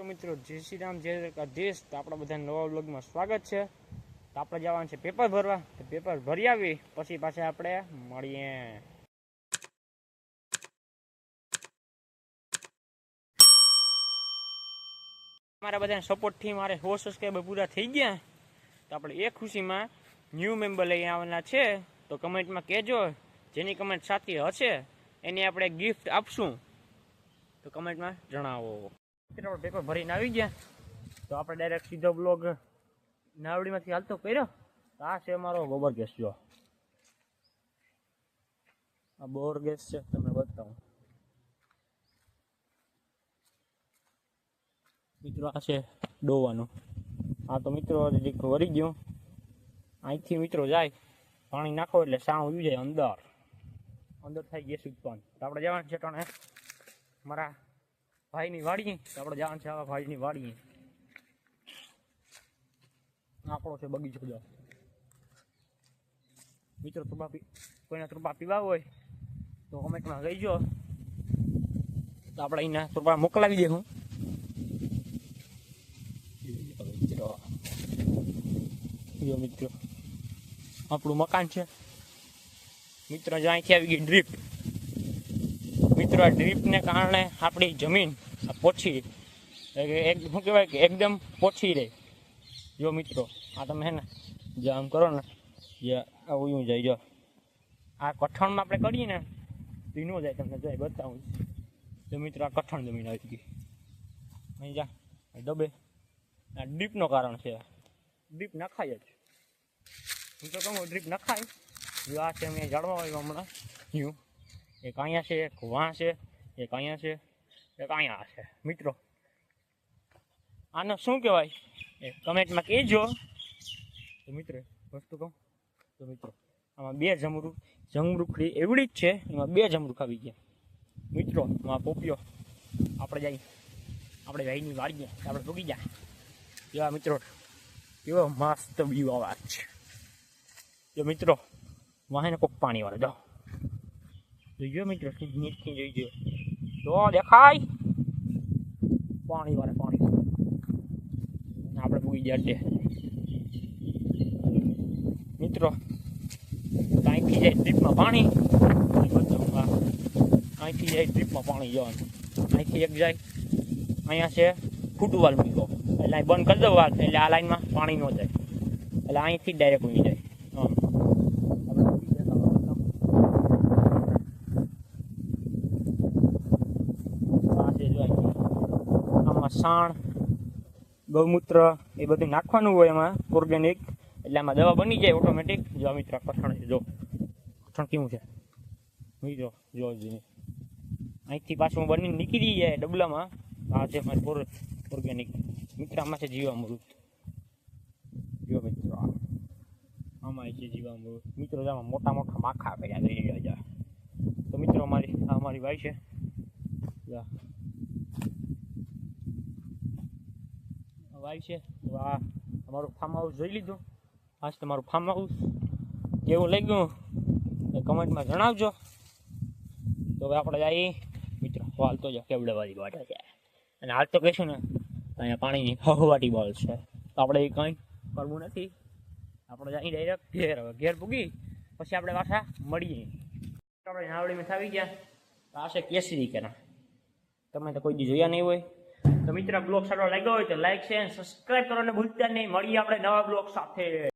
મિત્રો જય શ્રી રામ જય દેશ. તો આપણા બધા નવા વ્લોગમાં સ્વાગત છે. તો આપણે જવાનું છે પેપર ભરવા. તો પેપર ભરી આવી પછી પાછા આપણે મળીએ. મારા બધાના સપોર્ટથી મારે 100 સબસ્ક્રાઈબર પૂરા થઈ ગયા. તો આપણે એ ખુશીમાં ન્યૂ મેમ્બર લઈ આવવાના છે. તો કમેન્ટમાં કહેજો, જેની કમેન્ટ સાચી હશે એને આપણે ગિફ્ટ આપશું. તો કમેન્ટમાં જણાવો. પેપર ભરીને આવી ગયા. તો આપણે ડાયરેક્ટ સીધો બ્લોગ નાવડીમાંથી હાલતો કર્યો. આ છે અમારો ગોબર ગેસ. જો આ બોર ગેસ છે, તમને બતાવું મિત્રો. આ છે ડોવાનું. આ તો મિત્રો વરી ગયું. અહીંથી મિત્રો જાય પાણી નાખો એટલે સાવ ઉઈ જાય અંદર થાય ગેસ ઉત્પન્ન. તો આપણે જવાનું છે ટણે મારા ભાઈની વાડી. તો આપણે જવાનું છે આવા ભાઈની વાડી. આપણો છે બગીચો. જો મિત્રો કોઈને ત્રુપા પીવા હોય તો કમેન્ટમાં કહીજો. તો આપણે અહીંના ત્રુપા મોકલાવી દે. હું મિત્રો આપણું મકાન છે મિત્રો. જો અહીંથી આવી ગઈ ડ્રીપ. મિત્રો આ ડ્રીપને કારણે આપણી જમીન પોછી શું કહેવાય કે એકદમ પોછી રહે. જો મિત્રો આ તમે હે ને જે આમ કરો ને જે આવું જાય. જો આ કઠણમાં આપણે કરીએ ને તો ન જાય. તમને જાય બતાવું. તો મિત્રો આ કઠણ જમીન આવી ગઈ. અહીં જા ડબે. આ ડ્રીપનો કારણ છે. ડ્રીપ નખાય જ. હું તો કહું ડ્રીપ નખાય. જો આ છે અમે જાળવા આવ્યું હમણાં ન્યૂ. એક અહીંયા છે, એક વાં છે, એક અહીંયા છે, એક અહીંયા છે. મિત્રો આને શું કહેવાય એ કમેન્ટમાં કહેજો. તો મિત્રો વસ્તુ કહું તો મિત્રો આમાં 2 જમરૂખડી એવડી જ છે. એમાં 2 જમરૂખ આવી ગયા મિત્રો. આમાં પોપિયો આપણે ભાઈની વાડીએ આપણે ભૂગી જાય. એવા મિત્રો કેવો મસ્ત વ્યૂ આવા છે. જો મિત્રો વાહને કોક પાણી વાળો જાઓ જોઈજો મિત્રો. નીચથી જોઈજો તો દેખાય પાણી વાળે પાણી. આપણે ભૂગી જાય મિત્રો. અહીંથી જાય ડ્રીપમાં પાણી. અહીંથી જાય ડ્રીપમાં પાણી જવાનું. અહીંથી એક જાય અહીંયા છે ફૂટવાલ મૂકો એટલે અહીં બંધ કરી દો વાલ. એટલે આ લાઈનમાં પાણી ન જાય. એટલે અહીંથી ડાયરેક્ટ ઉઈ જાય. આમાં સાણ ગૌમૂત્ર એ બધું નાખવાનું હોય એમાં ઓર્ગેનિક. એટલે આમાં દવા બની જાય ઓટોમેટિક. જો મિત્ર કઠણ છે. જો કઠણ કેવું છે મિત્રો. જો અહીંથી પાછું બનીને નીકળી જાય ડબલામાં. આ છે મારી ઓર્ગેનિક મિત્ર. આમાં છે જીવામૃત. જો મિત્રો આમાં છે જીવામૃત મિત્રો. આમાં મોટા મોટા માખા કર્યા લઈ જાય. તો મિત્રો અમારી વાઈ છે. વાઈ છે. તો આ અમારું ફાર્મ હાઉસ જોઈ લીધું. આજ તમારું ફાર્મ હાઉસ કેવું લાગ્યું એ કમેન્ટમાં જણાવજો. તો હવે આપણે જઈએ મિત્રો. હાલ તો કેવડાવાળી વાટા છે. અને હાલ તો કહીશું ને અહીંયા પાણીની હવાટી બોલ છે. તો આપણે એ કંઈ કરવું નથી. આપણે જઈએ ડાયરેક્ટ ઘેર પૂગી પછી આપણે પાછા મળીએ. આપણે નાવડીમાં આવી ગયા. તો આ છે કેસરી કેના. તમે તો કોઈ દી જોયા નહીં હોય. તો મિત્રો બ્લોગ સારો લાગ્યો હોય તો લાઈક છે અને સબસ્ક્રાઈબ કરવાનું ભૂલતા નહીં. મળીએ આપણે નવા બ્લોગ સાથે.